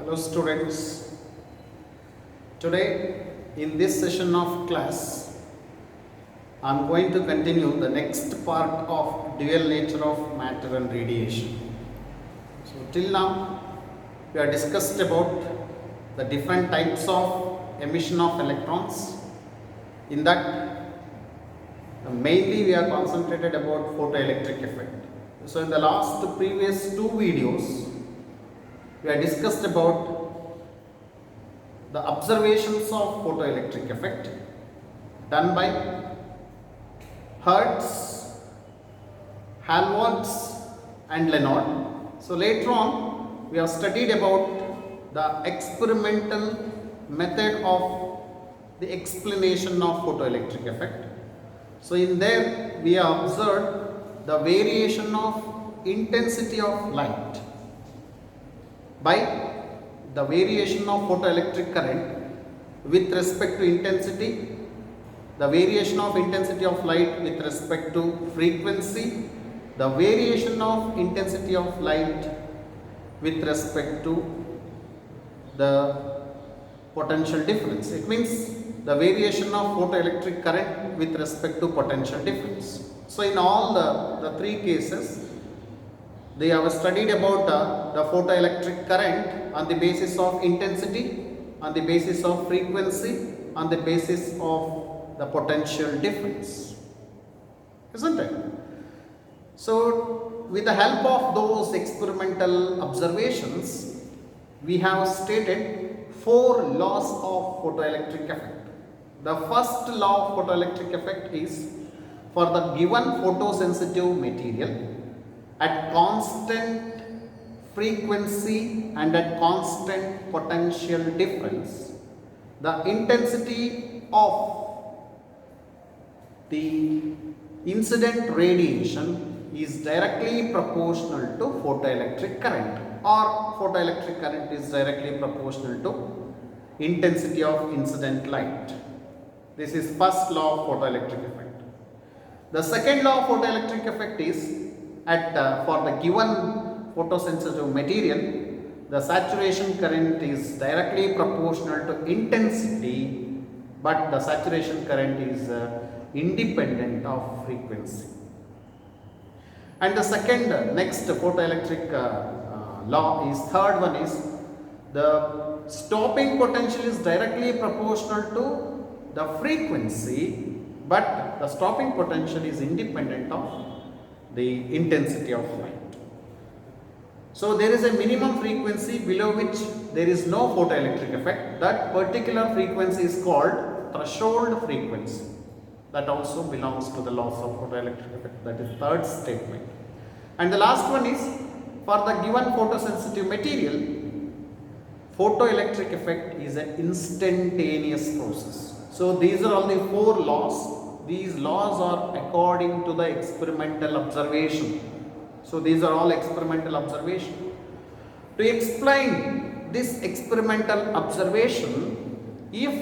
Hello students, today in this session of class I am going to continue the next part of dual nature of matter and radiation. So till now we have discussed about the different types of emission of electrons. In that mainly we are concentrated about photoelectric effect. So in the last previous two videos we have discussed about the observations of photoelectric effect done by Hertz, Halvords and Lenard. So later on we have studied about the experimental method of the explanation of photoelectric effect. So in there we have observed the variation of intensity of light by the variation of photoelectric current with respect to intensity, the variation of intensity of light with respect to frequency, the variation of intensity of light with respect to the potential difference. It means the variation of photoelectric current with respect to potential difference. So in all the three cases they have studied about the photoelectric current on the basis of intensity, on the basis of frequency, on the basis of the potential difference, isn't it? So with the help of those experimental observations we have stated four laws of photoelectric effect. The first law of photoelectric effect is for the given photosensitive material at constant frequency and at constant potential difference, the intensity of the incident radiation is directly proportional to photoelectric current, or photoelectric current is directly proportional to intensity of incident light. This is first law of photoelectric effect. The second law of photoelectric effect is for the given photosensitive material, the saturation current is directly proportional to intensity, but the saturation current is independent of frequency. And the second next photoelectric law is third one is the stopping potential is directly proportional to the frequency, but the stopping potential is independent of the intensity of light. So there is a minimum frequency below which there is no photoelectric effect. That particular frequency is called threshold frequency. That also belongs to the laws of photoelectric effect. That is third statement. And the last one is for the given photosensitive material, photoelectric effect is an instantaneous process. So these are all the four laws. These laws are according to the experimental observation. So these are all experimental observation. To explain this experimental observation, if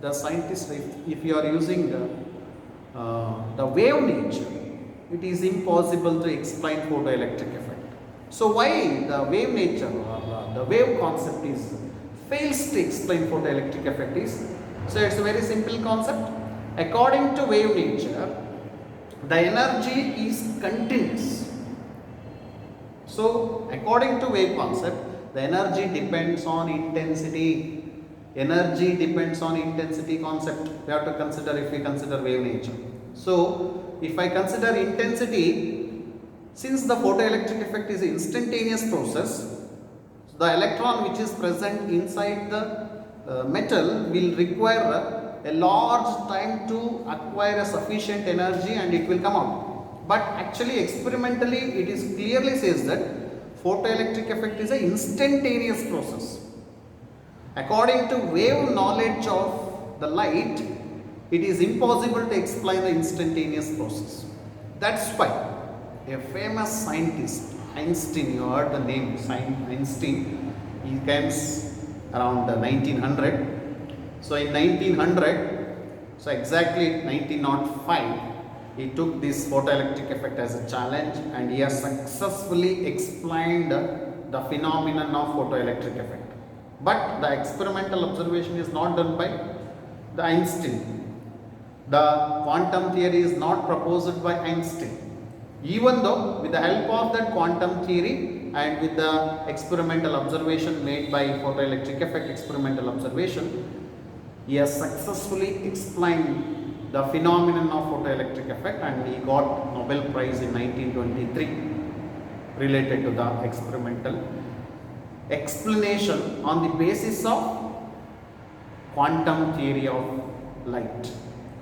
the scientist, if you are using the wave nature, it is impossible to explain photoelectric effect. So why the wave nature or the wave concept fails to explain photoelectric effect is, so it's a very simple concept. According to wave nature, the energy is continuous. So according to wave concept, the energy depends on intensity. Energy depends on intensity concept. We have to consider if we consider wave nature. So if I consider intensity, since the photoelectric effect is an instantaneous process, the electron which is present inside the metal will require a large time to acquire a sufficient energy and it will come out. But actually experimentally it is clearly says that photoelectric effect is an instantaneous process. According to wave knowledge of the light, it is impossible to explain the instantaneous process. That's why a famous scientist, Einstein, you heard the name Einstein, he comes around 1900. So in 1900, so exactly 1905, he took this photoelectric effect as a challenge and he has successfully explained the phenomenon of photoelectric effect. But the experimental observation is not done by the Einstein. The quantum theory is not proposed by Einstein. Even though with the help of that quantum theory and with the experimental observation made by photoelectric effect experimental observation, he has successfully explained the phenomenon of photoelectric effect, and he got Nobel Prize in 1923 related to the experimental explanation on the basis of quantum theory of light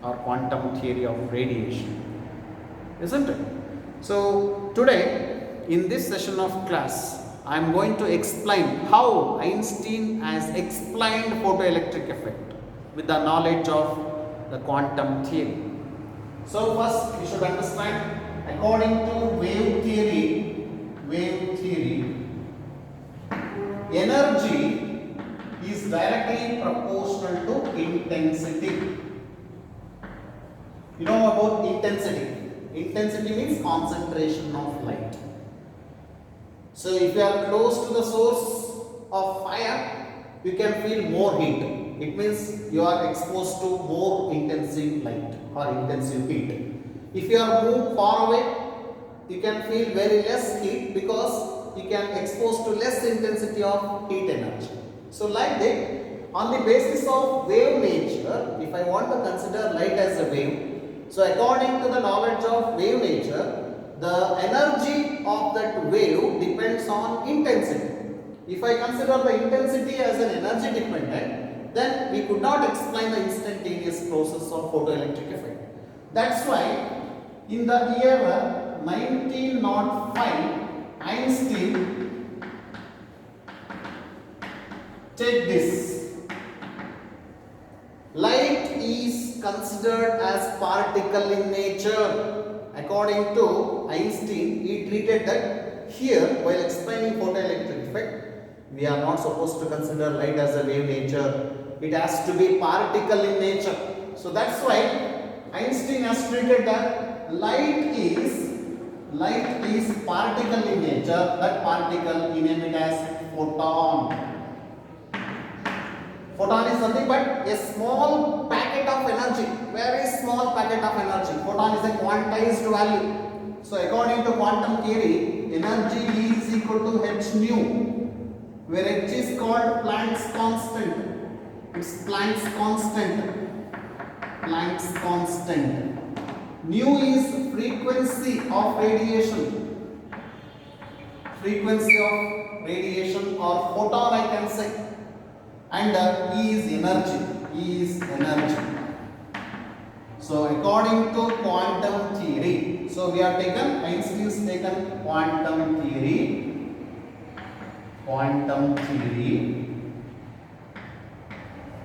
or quantum theory of radiation, isn't it? So today in this session of class I am going to explain how Einstein has explained photoelectric effect with the knowledge of the quantum theory. So first we should understand, according to wave theory, energy is directly proportional to intensity. You know about intensity. Intensity means concentration of light. So if you are close to the source of fire, you can feel more heat. It means you are exposed to more intensive light or intensive heat. If you are moved far away, you can feel very less heat because you can expose to less intensity of heat energy. So like that, on the basis of wave nature, if I want to consider light as a wave, so according to the knowledge of wave nature, the energy of that wave depends on intensity. If I consider the intensity as an energy dependent, then we could not explain the instantaneous process of photoelectric effect. That's why in the year 1905, Einstein, take this, light is considered as particle in nature. According to Einstein, he treated that here while explaining photoelectric effect, we are not supposed to consider light as a wave nature. It has to be particle in nature. So that's why Einstein has treated that light is particle in nature. That particle he named it as photon. Photon is nothing but a small packet of energy, very small packet of energy. Photon is a quantized value. So according to quantum theory, energy is equal to h nu, where h is called Planck's constant. It's Planck's constant. Planck's constant. Nu is frequency of radiation. Frequency of radiation or photon I can say. And E is energy. E is energy. So according to quantum theory, so we have taken, Einstein's taken quantum theory. Quantum theory.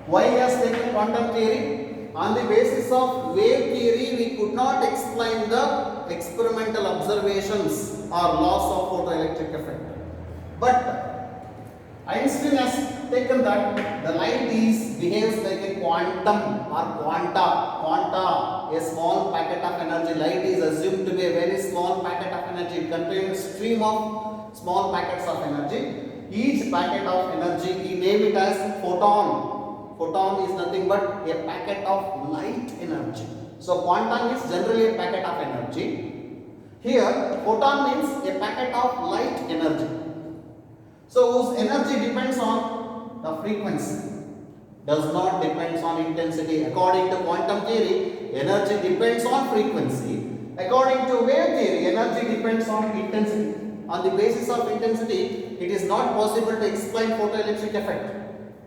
Why he has taken quantum theory? On the basis of wave theory, we could not explain the experimental observations or laws of photoelectric effect. But Einstein has taken that the light behaves like a quantum or quanta. Quanta, a small packet of energy. Light is assumed to be a very small packet of energy. It contains a stream of small packets of energy. Each packet of energy, he named it as photon. Photon is nothing but a packet of light energy. So quantum is generally a packet of energy. Here, photon means a packet of light energy. So whose energy depends on the frequency, does not depends on intensity. According to quantum theory, energy depends on frequency. According to wave theory, energy depends on intensity. On the basis of intensity, it is not possible to explain photoelectric effect.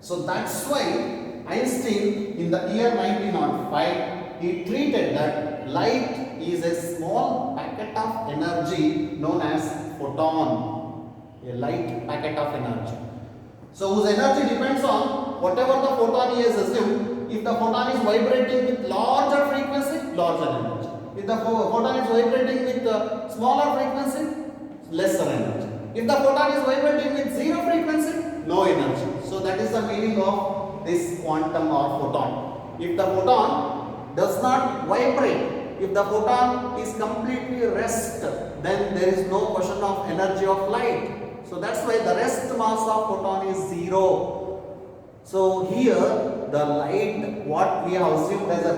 So that's why Einstein in the year 1905, he treated that light is a small packet of energy known as photon, a light packet of energy. So whose energy depends on whatever the photon he has assumed. If the photon is vibrating with larger frequency, larger energy. If the photon is vibrating with smaller frequency, lesser energy. If the photon is vibrating with zero frequency, no energy. So that is the meaning of this quantum or photon. If the photon does not vibrate, if the photon is completely rest, then there is no question of energy of light. So that's why the rest mass of photon is 0. So here the light, what we have assumed as a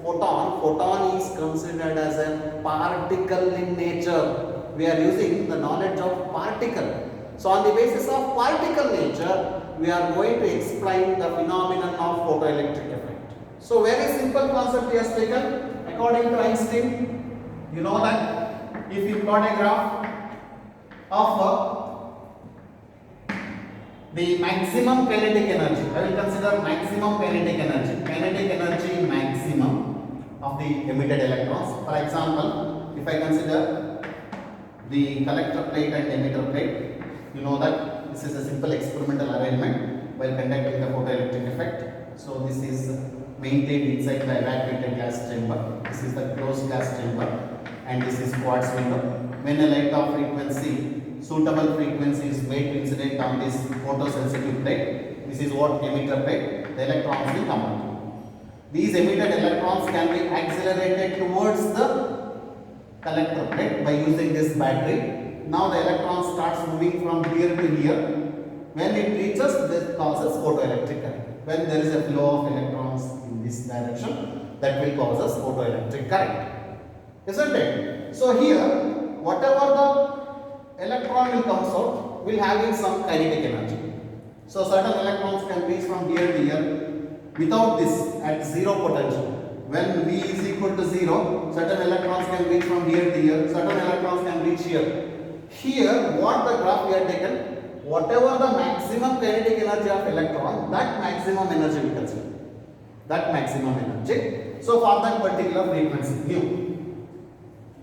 photon is considered as a particle in nature. We are using the knowledge of particle. So on the basis of particle nature, we are going to explain the phenomenon of photoelectric effect. So very simple concept he has taken. According to Einstein, you know that if you plot a graph of the maximum kinetic energy, I will consider maximum kinetic energy maximum of the emitted electrons. For example, if I consider the collector plate and emitter plate, you know that this is a simple experimental arrangement while conducting the photoelectric effect. So this is maintained inside the evacuated gas chamber. This is the closed gas chamber and this is quartz window. When a light of frequency, suitable frequency is made incident on this photosensitive plate, this is what emitter plate, the electrons will come out. These emitted electrons can be accelerated towards the collector plate by using this battery. Now the electron starts moving from here to here. When it reaches, this causes photoelectric current. When there is a flow of electrons in this direction, that will cause us photoelectric current. Isn't it? So here, whatever the electron will comes out, will having some kinetic energy. So certain electrons can reach from here to here without this at zero potential. When V is equal to 0, certain electrons can reach from here to here, certain electrons can reach here. Here, what the graph we have taken, whatever the maximum kinetic energy of electron, that maximum energy we consider. That maximum energy. So for that particular frequency, mu.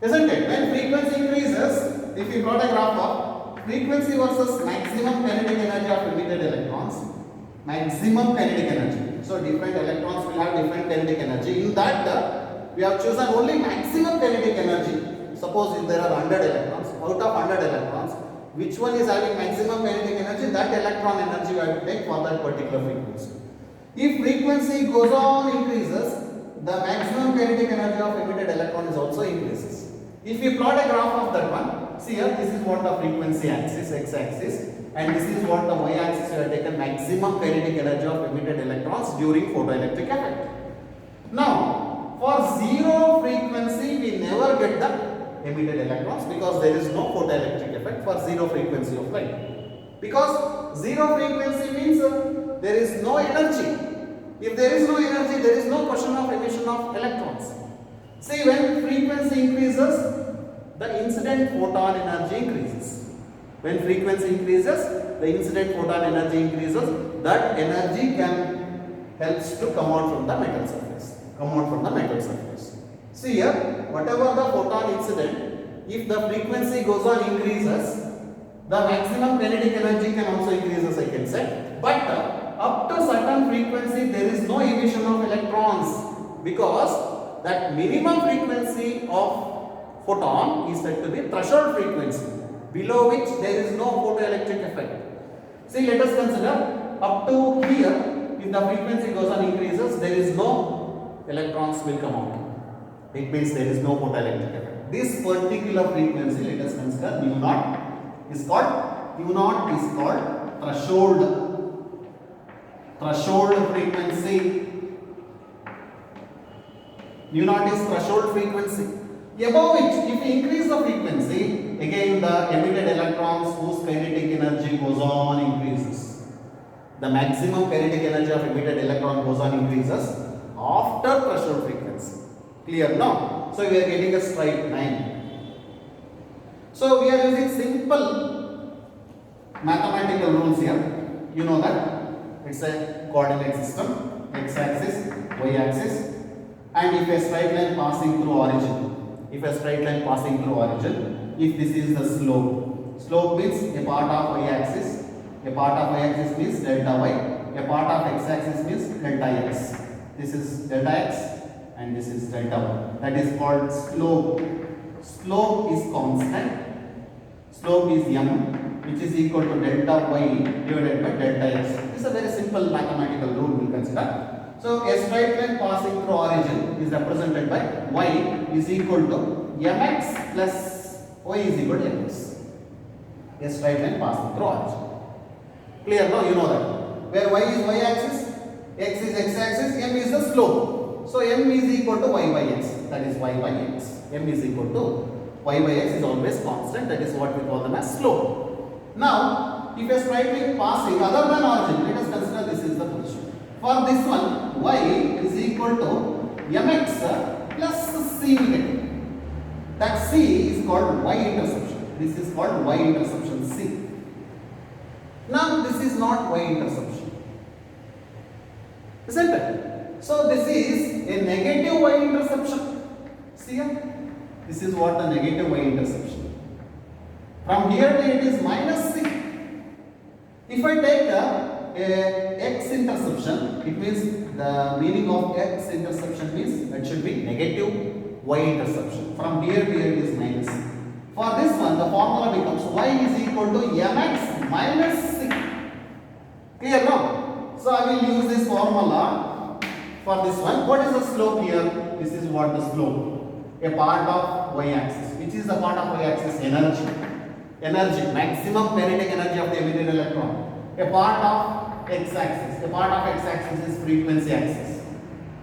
Isn't it? When frequency increases, if you plot a graph of frequency versus maximum kinetic energy of emitted electrons, maximum kinetic energy. So different electrons will have different kinetic energy. In that, we have chosen only maximum kinetic energy. Suppose if there are 100 electrons, out of 100 electrons, which one is having maximum kinetic energy? That electron energy we have to take for that particular frequency. If frequency goes on increases, the maximum kinetic energy of emitted electron is also increases. If you plot a graph of that one, see here, this is what the frequency axis, x-axis, and this is what the y-axis we have taken maximum kinetic energy of emitted electrons during photoelectric effect. Now, for zero frequency, we never get the emitted electrons because there is no photoelectric effect for zero frequency of light. Because zero frequency means there is no energy. If there is no energy, there is no question of emission of electrons. See, when frequency increases, the incident photon energy increases. When frequency increases, the incident photon energy increases. That energy helps to come out from the metal surface. See here, whatever the photon incident, if the frequency goes on increases, the maximum kinetic energy can also increases, I can say. But up to certain frequency, there is no emission of electrons because that minimum frequency of photon is said to be threshold frequency, below which there is no photoelectric effect. See, let us consider up to here, if the frequency goes on increases, there is no electrons will come out. It means there is no photoelectric effect. This particular frequency, let us consider mu naught is called threshold frequency. Mu naught is threshold frequency. Above which, if we increase the frequency, again the emitted electrons whose kinetic energy goes on increases. The maximum kinetic energy of emitted electron goes on increases after threshold frequency. Clear now? So we are getting a straight line. So we are using simple mathematical rules here. You know that it's a coordinate system, x-axis, y-axis, and if a straight line passing through origin, if this is the slope means a part of y-axis, means delta y, a part of x-axis means delta x. This is delta x and this is delta y. That is called slope. Slope is constant. Slope is m, which is equal to delta y divided by delta x. This is a very simple mathematical rule we will consider. So a straight line passing through origin is represented by y is equal to mx plus y is equal to mx. A straight line passing through origin. Clear? No, you know that. Where y is y-axis, x is x-axis, m is the slope. So m is equal to y by x. That is y by x. M is equal to y by x is always constant. That is what we call them as slope. Now, if a straight line passing other than origin, let us consider this is the position. For this one, y is equal to mx plus c negative. That c is called y-interception. This is called y-interception c. Now, this is not y-interception. Isn't it? So, this is a negative y-interception. See here? This is what the negative y-interception. From here to it is minus c. If I take a x-interception, it means the meaning of x-interception means it should be negative y-interception. From here to here it is minus c. For this one, the formula becomes y is equal to mx minus c. Clear now? So, I will use this formula for this one. What is the slope here? This is what the slope. A part of y-axis. Which is the part of y-axis? Energy. Energy, maximum kinetic energy of the emitted electron. A part of x-axis. A part of x-axis is frequency axis.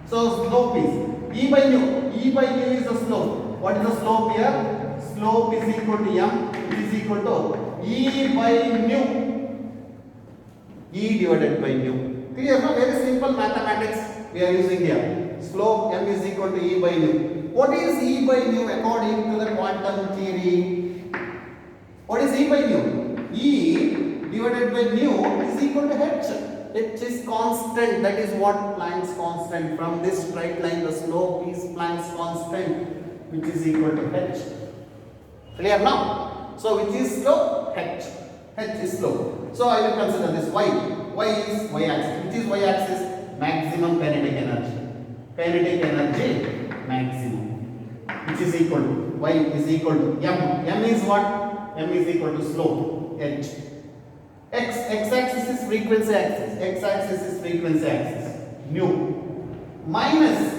So, slope is E by nu. E by nu is the slope. What is the slope here? Slope is equal to m, it is equal to E by nu. E divided by nu. Clear? No? Very simple mathematics we are using here. Slope m is equal to E by nu. What is E by nu according to the quantum theory? What is E by nu? E divided by nu is equal to h. H is constant. That is what Planck's constant. From this straight line, the slope is Planck's constant, which is equal to h. Clear now? So, which is slope? H. H is slope. So, I will consider this y. Y is y-axis. Which is y-axis? Maximum kinetic energy. Kinetic energy maximum. Which is equal to y is equal to m. M is what? M is equal to slope. H. X-axis is frequency axis. X-axis is frequency axis. Nu. Minus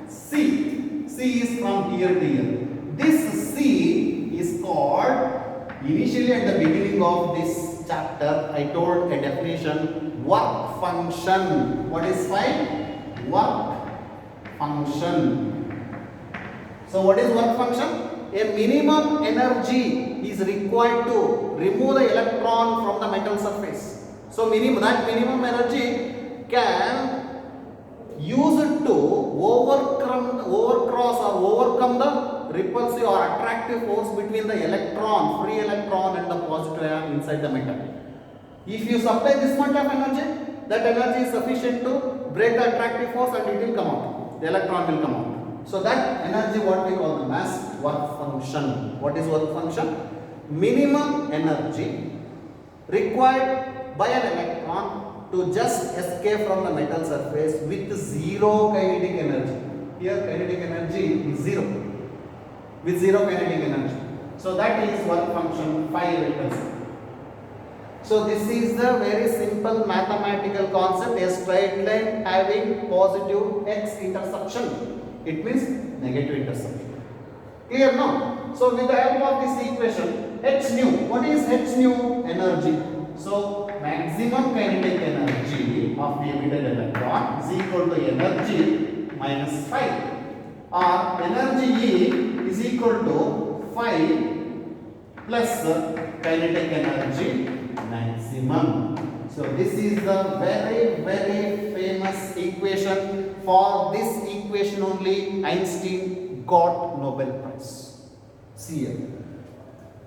c. C is from here to here. This c is called, initially at the beginning of this chapter, I told a definition, work function. What is phi? Work function. So, what is work function? A minimum energy is required to remove the electron from the metal surface. So, that minimum energy can use it to overcross or overcome the repulsive or attractive force between the electron, free electron and the positive ion inside the metal. If you supply this much of energy, that energy is sufficient to break the attractive force and it will come out. The electron will come out. So, that energy what we call the mass work function. What is work function? Minimum energy required by an electron to just escape from the metal surface with zero kinetic energy. Here kinetic energy is zero. With zero kinetic energy. So, that is work function phi vectors. So, this is the very simple mathematical concept, a straight line having positive x intersection. It means negative intersection. Clear now? So, with the help of this equation, h nu, what is h nu? Energy. So, maximum kinetic energy of the emitted electron is equal to energy minus phi, or energy E is equal to phi plus kinetic energy maximum. So, this is the very famous equation. For this equation only Einstein got Nobel Prize. See here.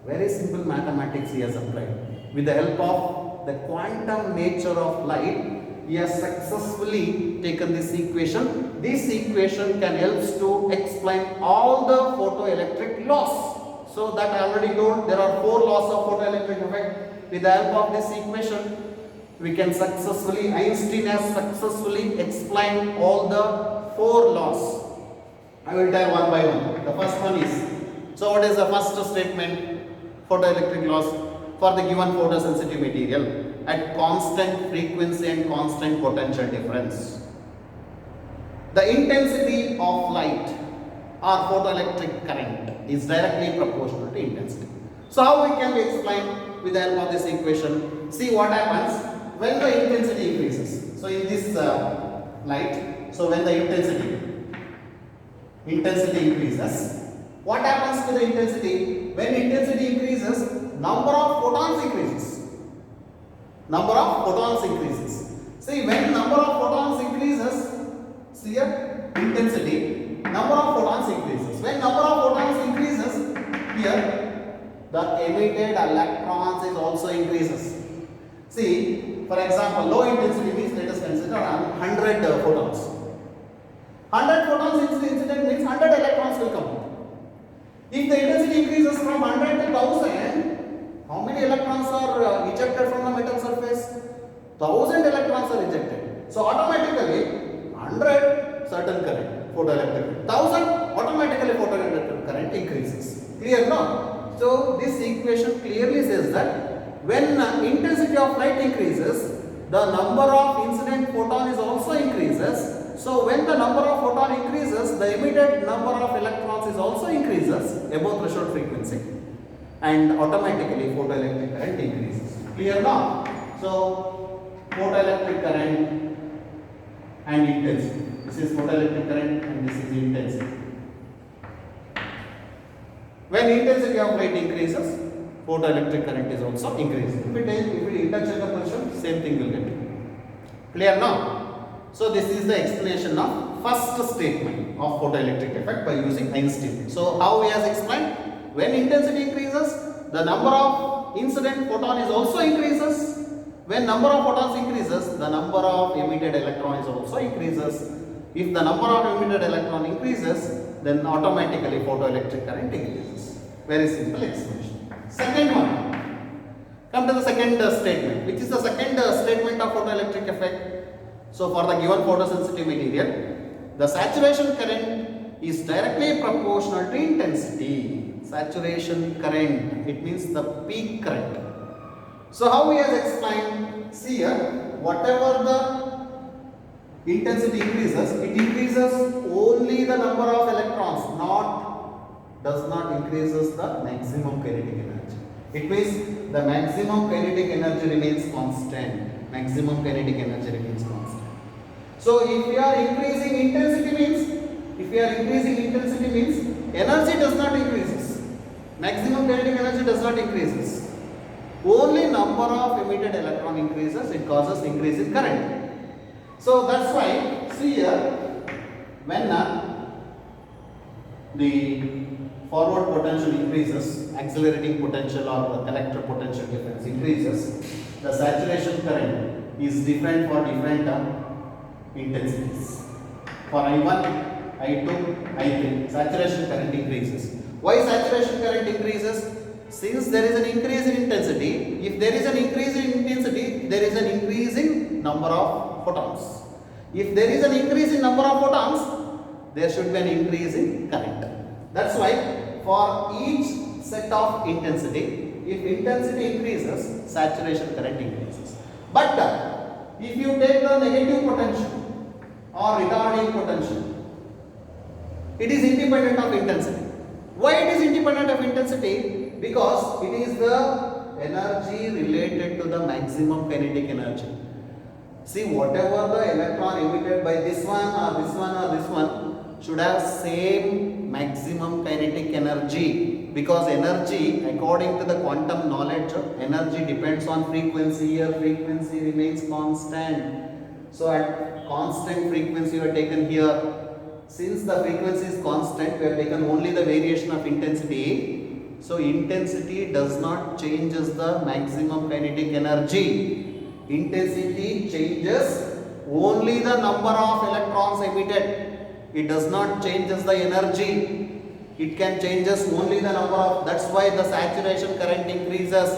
Very simple mathematics he has applied. With the help of the quantum nature of light, he has successfully taken this equation. This equation can help to explain all the photoelectric laws. So, that I already told, there are 4 laws of photoelectric effect. With the help of this equation, we can successfully, Einstein has successfully explained all the 4 laws. I will tell one by one. The first one is, so what is the first statement? Photoelectric laws for the given photosensitive material at constant frequency and constant potential difference. The intensity of light or photoelectric current is directly proportional to intensity. So how we can explain with the help of this equation? See what happens when the intensity increases. So in this light, so when the intensity increases, what happens to the intensity? When intensity increases, number of photons increases. Number of photons increases. See, when number of photons increases, see here, intensity, number of photons increases. When number of photons increases, here, the emitted electrons is also increases. See, for example, low intensity means let us consider 100 photons. 100 photons incident means 100 electrons will come. If the intensity increases from 100 to 1000, how many electrons are ejected from the metal surface? 1000 electrons are ejected. So automatically 100 certain current, photoelectric. 1000 automatically photoelectric current increases. Clear now? So this equation clearly says that when intensity of light increases, the number of incident photon is also increases. So when the number of photon increases, the emitted number of electrons is also increases above threshold frequency, and automatically photoelectric current increases. Clear now? So photoelectric current and intensity. This is photoelectric current and this is intensity. When intensity of light increases, photoelectric current is also increasing. If we intercheck the position, same thing will get. Clear now? So this is the explanation of first statement of photoelectric effect by using Einstein. So how he has explained? When intensity increases, the number of incident photon is also increases. When number of photons increases, the number of emitted electron is also increases. If the number of emitted electron increases, then automatically photoelectric current increases. Very simple explanation. Second one. Come to the second statement. Which is the second statement of photoelectric effect? So for the given photosensitive material, the saturation current is directly proportional to intensity. Saturation current, it means the peak current. So how he has explained? See here, whatever the intensity increases, it increases only the number of electrons, does not increases the maximum kinetic energy. It means the maximum kinetic energy remains constant. Maximum kinetic energy remains constant. So if we are increasing intensity means, energy does not increases. Maximum kinetic energy does not increases. Only number of emitted electron increases, it causes increase in current. So that's why, see here, when the forward potential increases, accelerating potential or the collector potential difference increases, the saturation current is different for different intensities. For I1, I2, I3, saturation current increases. Why saturation current increases? Since there is an increase in intensity, if there is an increase in intensity, there is an increase in number of photons. If there is an increase in number of photons, there should be an increase in current. That's why for each set of intensity, if intensity increases, saturation current increases. But if you take the negative potential or retarding potential, it is independent of intensity. Why it is independent of intensity? Because it is the energy related to the maximum kinetic energy. See, whatever the electron emitted by this one or this one or this one should have same maximum kinetic energy, because energy, according to the quantum knowledge, energy depends on frequency. Here frequency remains constant. So at constant frequency you are taken here. Since the frequency is constant, we have taken only the variation of intensity. So intensity does not changes the maximum kinetic energy. Intensity changes only the number of electrons emitted. It does not changes the energy. It can changes only the number of, that's why the saturation current increases.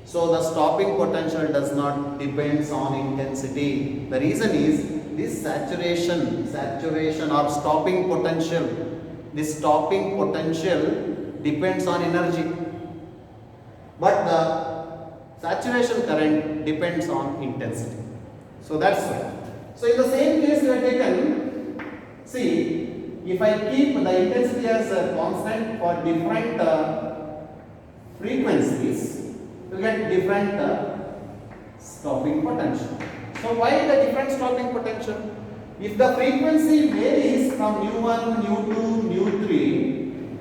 So the stopping potential does not depends on intensity. The reason is this saturation or stopping potential, this stopping potential depends on energy, but the saturation current depends on intensity. So that's why. So in the same case we have taken, see, if I keep the intensity as a constant for different frequencies, you get different stopping potential. So why the different stopping potential? If the frequency varies from nu1, nu2, nu3,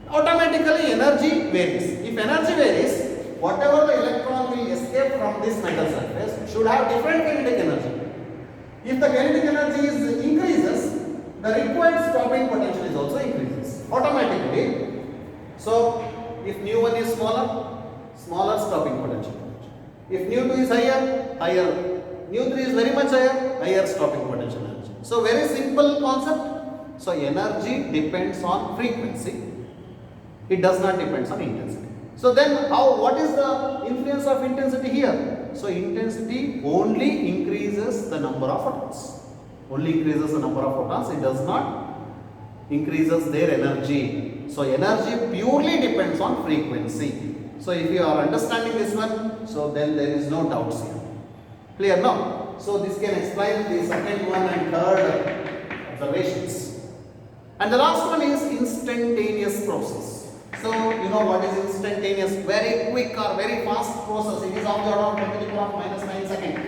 automatically energy varies. If energy varies, whatever the electron will escape from this metal surface should have different kinetic energy. If the kinetic energy is increases, the required stopping potential is also increases automatically. So if nu1 is smaller, smaller stopping potential. If nu2 is higher, higher. Nu3 is very much higher, higher stopping potential energy. So very simple concept. So energy depends on frequency. It does not depend on intensity. So then what is the influence of intensity here? So intensity only increases the number of photons. Only increases the number of photons. It does not increases their energy. So energy purely depends on frequency. So if you are understanding this one, so then there is no doubts here. Clear now? So this can explain the second one and third observations. And the last one is instantaneous process. So you know what is instantaneous? Very quick or very fast process. It is of the order of 10 to the power of minus 9 seconds.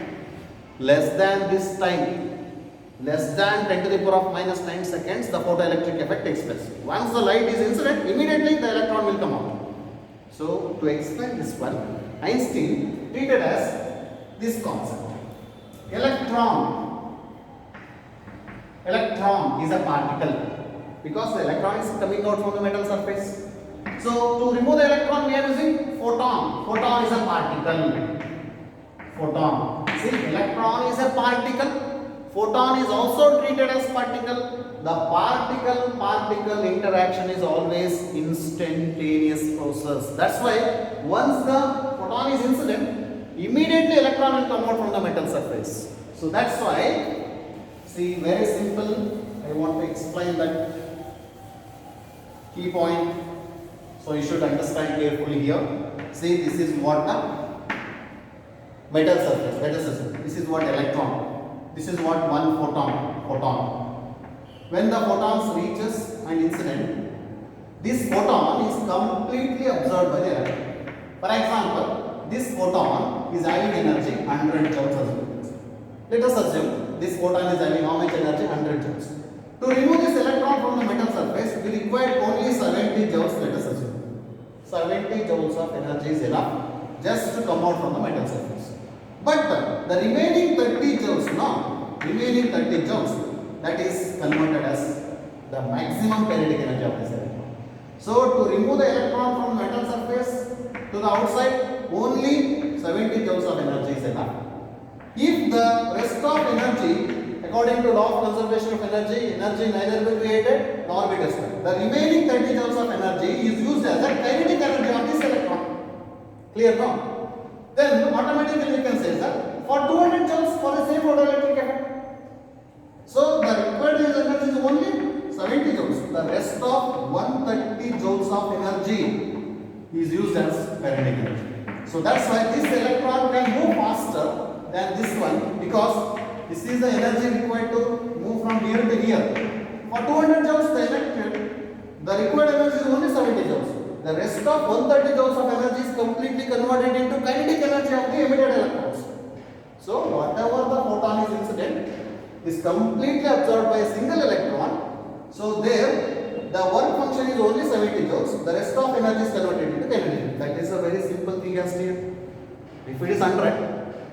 Less than this time, less than 10 to the power of minus 9 seconds, the photoelectric effect takes place. Once the light is incident, immediately the electron will come out. So to explain this one, Einstein treated as this concept. Electron is a particle because the electron is coming out from the metal surface. So to remove the electron, we are using photon. Photon is a particle. Photon. See, electron is a particle. Photon is also treated as particle. The particle-particle interaction is always instantaneous process. That's why once the photon is incident, immediately electron will come out from the metal surface. So that's why, see, very simple. I want to explain that key point. So you should understand carefully here. See, this is what the metal surface. Let us assume this is what electron. This is what one photon. When the photons reaches an incident, this photon is completely absorbed by the electron. For example, this photon is having energy 100 joules. Let us assume this photon is having how much energy? 100 joules. To remove this electron from the metal surface, we require only 70 joules. Let us assume 70 joules of energy is enough just to come out from the metal surface. But the remaining 30 joules, remaining 30 joules, that is converted as the maximum kinetic energy of this electron. So to remove the electron from metal surface to the outside, only 70 joules of energy is enough. If the rest of energy, according to law of conservation of energy, energy neither will be created nor be destroyed. The remaining 30 joules of energy is used as a kinetic energy of this electron. Clear now? Then automatically we can say that for 200 joules for the same photoelectric effect. So the required energy is only 70 joules. The rest of 130 joules of energy is used as kinetic energy. So that's why this electron can move faster than this one, because this is the energy required to move from here to here. For 200 joules the required energy is only 70 joules. The rest of 130 joules of energy is completely converted into kinetic energy of the emitted electrons. So whatever the photon is incident is completely absorbed by a single electron. So there the work function is only 70 joules. The rest of energy is converted into kinetic. That is a very simple thing as here. If it is 100,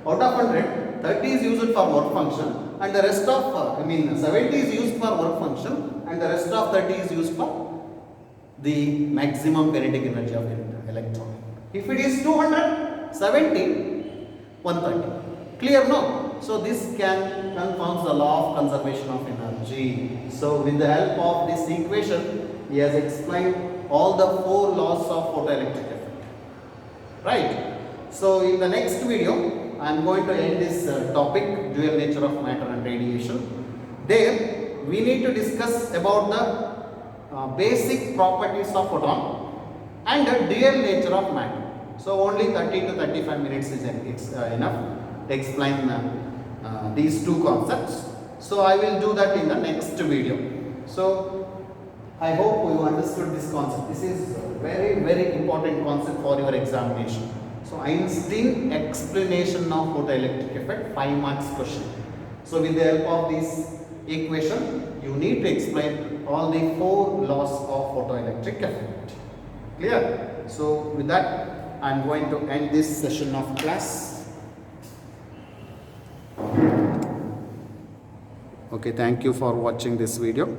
out of 100, 30 is used for work function and the rest of 70 is used for work function and the rest of 30 is used for the maximum kinetic energy of electron. If it is 200, 70, 130. Clear now? So this can confound the law of conservation of energy. So with the help of this equation, he has explained all the 4 laws of photoelectric effect. Right? So in the next video, I am going to end this topic, dual nature of matter and radiation. There we need to discuss about the basic properties of photon and the dual nature of matter. So only 30 to 35 minutes is enough to explain these 2 concepts. So I will do that in the next video. So I hope you understood this concept. This is a very, very important concept for your examination. So Einstein explanation of photoelectric effect, 5 marks question. So with the help of this equation, you need to explain all the 4 laws of photoelectric effect. Clear? So with that, I am going to end this session of class. Okay, thank you for watching this video.